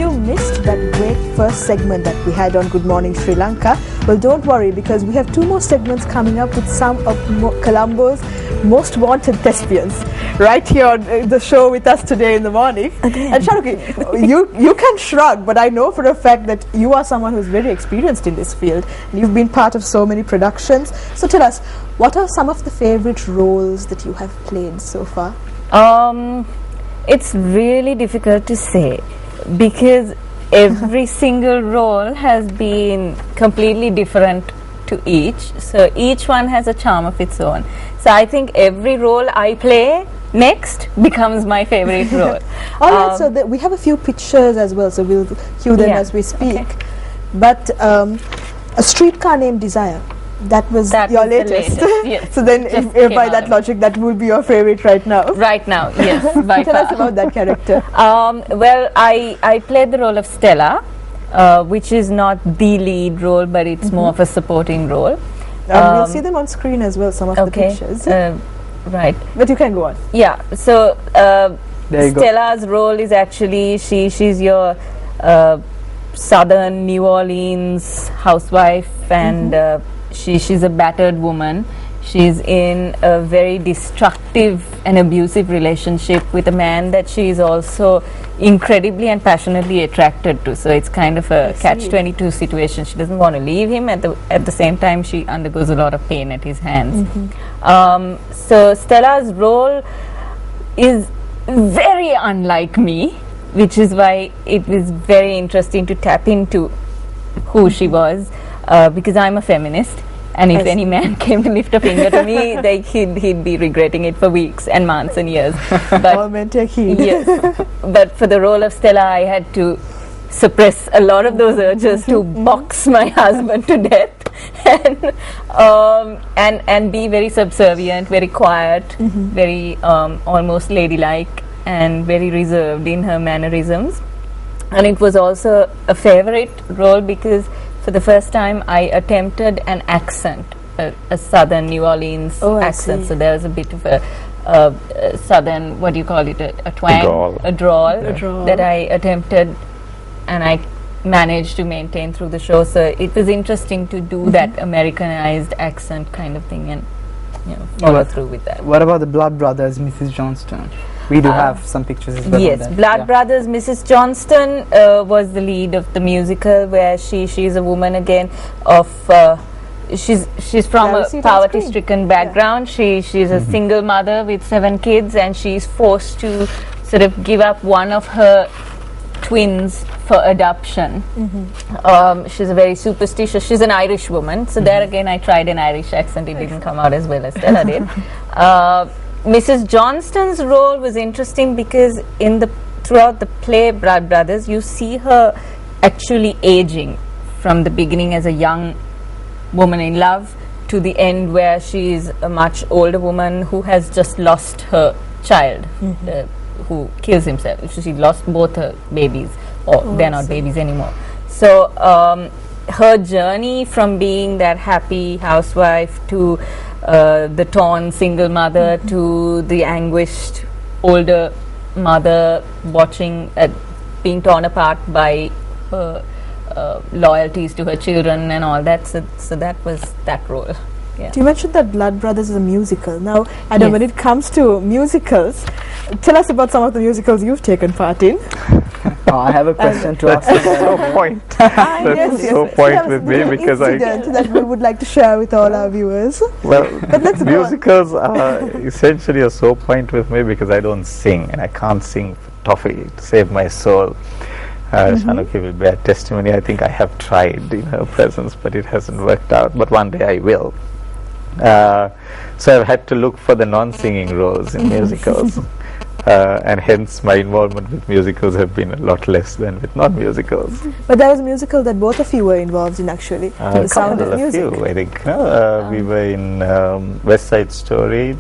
you missed that great first segment that we had on Good Morning Sri Lanka, well, don't worry, because we have 2 more segments coming up with some of Colombo's most wanted thespians right here on the show with us today in the morning. Again. And Sharuki, you can shrug, but I know for a fact that you are someone who's very experienced in this field. You've been part of so many productions. So tell us, what are some of the favorite roles that you have played so far? It's really difficult to say because every single role has been completely different to each. So each one has a charm of its own. So I think every role I play next becomes my favorite role. All right, so we have a few pictures as well, so we'll cue them as we speak. Okay. But A Streetcar Named Desire, that was your latest. Yes. So then if by that logic, that would be your favorite right now. Right now, yes. By Tell far. us about that character. Well, I played the role of Stella, which is not the lead role, but it's more of a supporting role. We'll see them on screen as well, some of the pictures. Right. But you can go on. Yeah, so Stella's role is actually, she's your southern New Orleans housewife, and she's a battered woman. She's in a very destructive and abusive relationship with a man that she is also incredibly and passionately attracted to. So it's kind of a catch-22 situation. She doesn't want to leave him. At the same time, she undergoes a lot of pain at his hands. So Stella's role is very unlike me, which is why it was very interesting to tap into who she was, because I'm a feminist. And if any man came to lift a finger to me, he'd be regretting it for weeks and months and years. But all men take heed. Yes. But for the role of Stella, I had to suppress a lot of those urges to box my husband to death and be very subservient, very quiet, very almost ladylike, and very reserved in her mannerisms. And it was also a favorite role because for the first time I attempted an accent, a southern New Orleans accent. So there was a bit of a southern, what do you call it, a twang, a drawl that I attempted, and I managed to maintain through the show. So it was interesting to do that Americanized accent kind of thing and follow through with that. What about the Blood Brothers, Mrs. Johnston? We do have some pictures as well. Yes, Blood Brothers, Mrs. Johnston was the lead of the musical, where she's a woman again of she's from a poverty-stricken background. She's a single mother with 7 kids, and she's forced to sort of give up one of her twins for adoption. She's a very superstitious. She's an Irish woman. So there again, I tried an Irish accent. It didn't come out as well as Stella did. Mrs. Johnston's role was interesting because throughout the play Blood Brothers, you see her actually aging from the beginning as a young woman in love to the end where she is a much older woman who has just lost her child, who kills himself. She lost both her babies, or they're not babies anymore. So her journey from being that happy housewife to the torn single mother to the anguished older mother watching being torn apart by her loyalties to her children and all that. So that was that role. Yeah. You mentioned that Blood Brothers is a musical. Now, Adam, when it comes to musicals, tell us about some of the musicals you've taken part in. I have a question to ask. That's so point with me because that we would like to share with all our viewers. Well, musicals are essentially a sore point with me because I don't sing, and I can't sing for toffee to save my soul. Shanuki will bear testimony. I think I have tried in her presence, but it hasn't worked out. But one day I will. So I've had to look for the non-singing roles in musicals. And hence my involvement with musicals have been a lot less than with non-musicals. But there was a musical that both of you were involved in, actually. The Sound of Music. Few, I think. We were in West Side Story.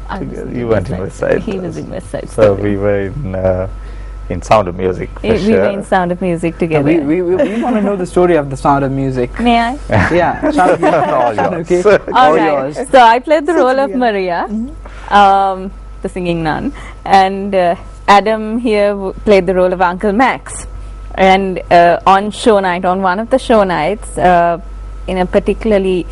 You weren't in West Side. He was in West Side So Story. we were in Sound of Music. We were in Sound of Music together. We want to know the story of the Sound of Music. May I? Yeah. All yours. So I played the role of Maria, the singing nun, and Adam here played the role of Uncle Max. And on show night, on one of the show nights, in a particularly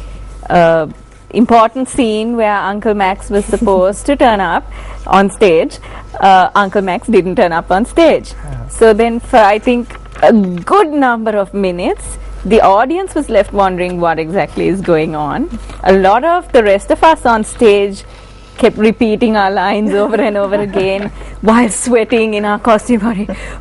important scene where Uncle Max was supposed to turn up on stage, Uncle Max didn't turn up on stage. So then for I think a good number of minutes, the audience was left wondering what exactly is going on. A lot of the rest of us on stage kept repeating our lines over and over again while sweating in our costume.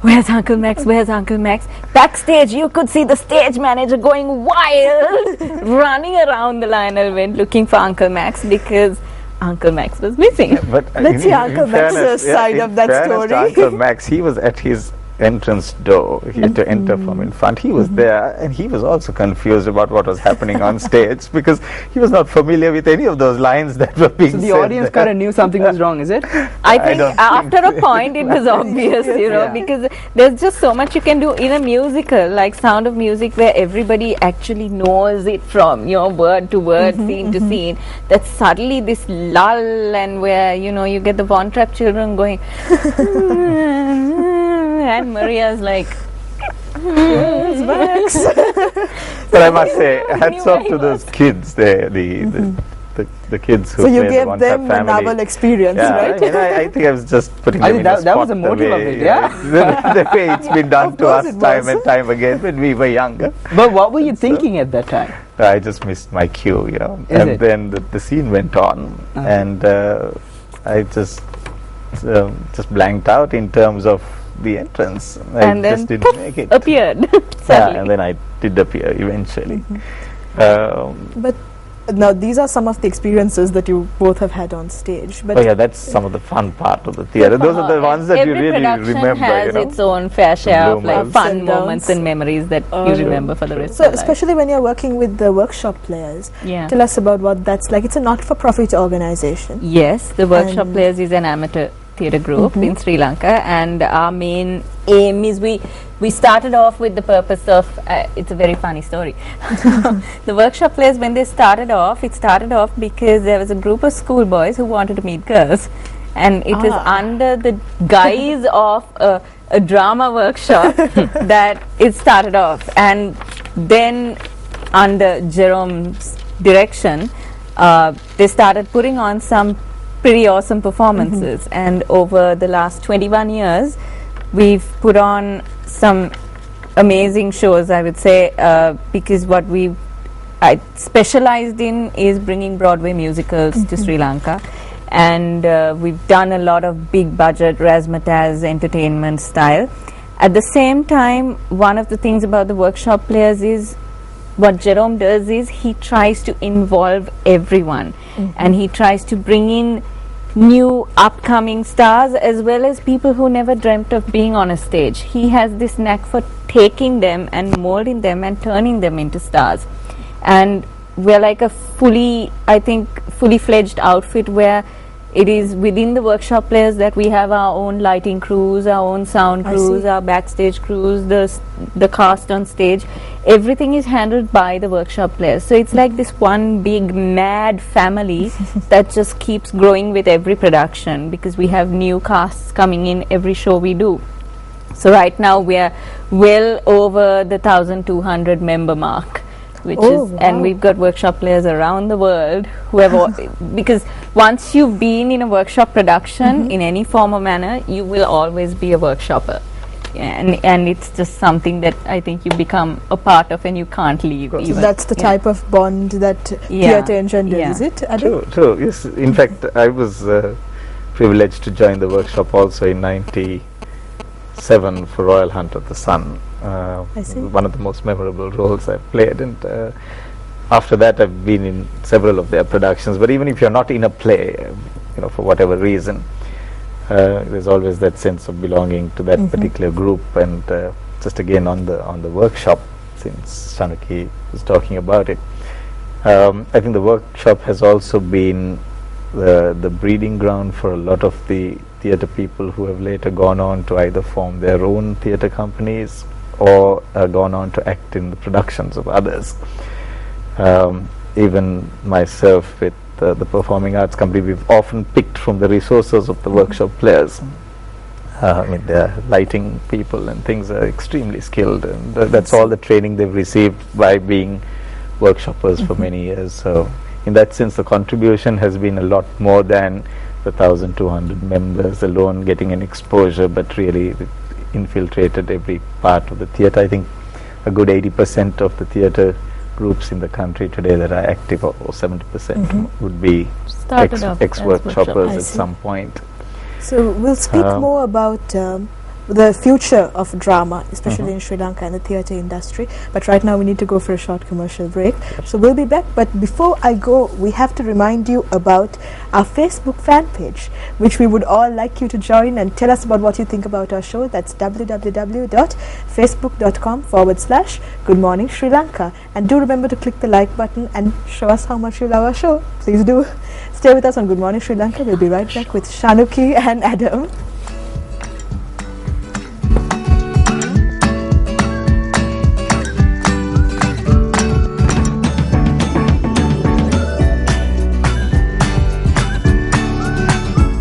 Where's Uncle Max? Where's Uncle Max? Backstage, you could see the stage manager going wild, running around the lionel event looking for Uncle Max because Uncle Max was missing. Yeah, but let's see Uncle Max's side of that story. Uncle Max, he was at his entrance door. He had to enter from in front. He was there, and he was also confused about what was happening on stage because he was not familiar with any of those lines that were being said. So the audience kind of knew something was wrong, is it? I think after a point it was obvious, you know, because there's just so much you can do in a musical like Sound of Music where everybody actually knows it from, you know, word to word, scene to scene. That's suddenly this lull, and where, you know, you get the Von Trapp children going and Maria's like, but I must say, hats off to those kids there, the kids who so you played gave the Von them Trapp a family. novel experience, right? I mean, I think I was just putting them in that, a that was spot the motive of it, the way it's been done Of to course us it time was. and time again when we were younger. But what were you thinking at that time? I just missed my cue, you know. Is And it? then the scene went on, and I just blanked out in terms of the entrance. and I then just didn't make it. appeared. Yeah, and then I did appear eventually. But now these are some of the experiences that you both have had on stage. But Oh yeah, that's some of the fun part of the theatre. Those are the ones that you Every really production remember. has You know? its own fair share of like bloomers. Ups fun and downs. moments and memories that you remember for the rest so of your life. especially when you're working with the workshop players, Yeah. tell us about what that's like. It's a not-for-profit organization. Yes, the Workshop And- Players is an amateur theatre group in Sri Lanka, and our main aim is we started off with the purpose of it's a very funny story. The Workshop Players, when they started off, it started off because there was a group of schoolboys who wanted to meet girls, and it was under the guise of a drama workshop that it started off. And then under Jerome's direction, they started putting on some pretty awesome performances, and over the last 21 years we've put on some amazing shows, I would say, because what we've specialized in is bringing Broadway musicals to Sri Lanka, and we've done a lot of big budget razzmatazz entertainment style. At the same time, one of the things about the Workshop Players is what Jerome does is he tries to involve everyone, and he tries to bring in new upcoming stars as well as people who never dreamt of being on a stage. He has this knack for taking them and molding them and turning them into stars. And we're like a fully fledged outfit where it is within the Workshop Players that we have our own lighting crews, our own sound crews, our backstage crews, the cast on stage. Everything is handled by the Workshop Players. So it's like this one big mad family that just keeps growing with every production, because we have new casts coming in every show we do. So right now we are well over the 1,200 member mark, which is, and we've got Workshop Players around the world who have because once you've been in a workshop production in any form or manner, you will always be a workshopper. And it's just something that I think you become a part of and you can't leave. So that's the type of bond that theatre engenders, is it? True. Yes. In fact, I was privileged to join the workshop also in '97 for Royal Hunt of the Sun. I see. One of the most memorable roles I've played, and after that I've been in several of their productions. But even if you're not in a play, you know, for whatever reason, there's always that sense of belonging to that particular group. And just again on the workshop, since Shanaki was talking about it, I think the workshop has also been the breeding ground for a lot of the theatre people who have later gone on to either form their own theatre companies or gone on to act in the productions of others. Even myself with the Performing Arts Company, we've often picked from the resources of the Workshop Players. I mean, the lighting people and things are extremely skilled, and that's all the training they've received by being workshoppers for many years. So in that sense, the contribution has been a lot more than the 1,200 members alone getting an exposure, but really infiltrated every part of the theatre. I think a good 80% of the theatre groups in the country today that are active, or 70% would be ex-workshoppers at some point. So we'll speak more about the future of drama, especially in Sri Lanka and the theatre industry. But right now we need to go for a short commercial break. So we'll be back. But before I go, we have to remind you about our Facebook fan page, which we would all like you to join and tell us about what you think about our show. That's www.facebook.com/Good Morning Sri Lanka. And do remember to click the like button and show us how much you love our show. Please do. Stay with us on Good Morning Sri Lanka. We'll be right back with Shanuki and Adam.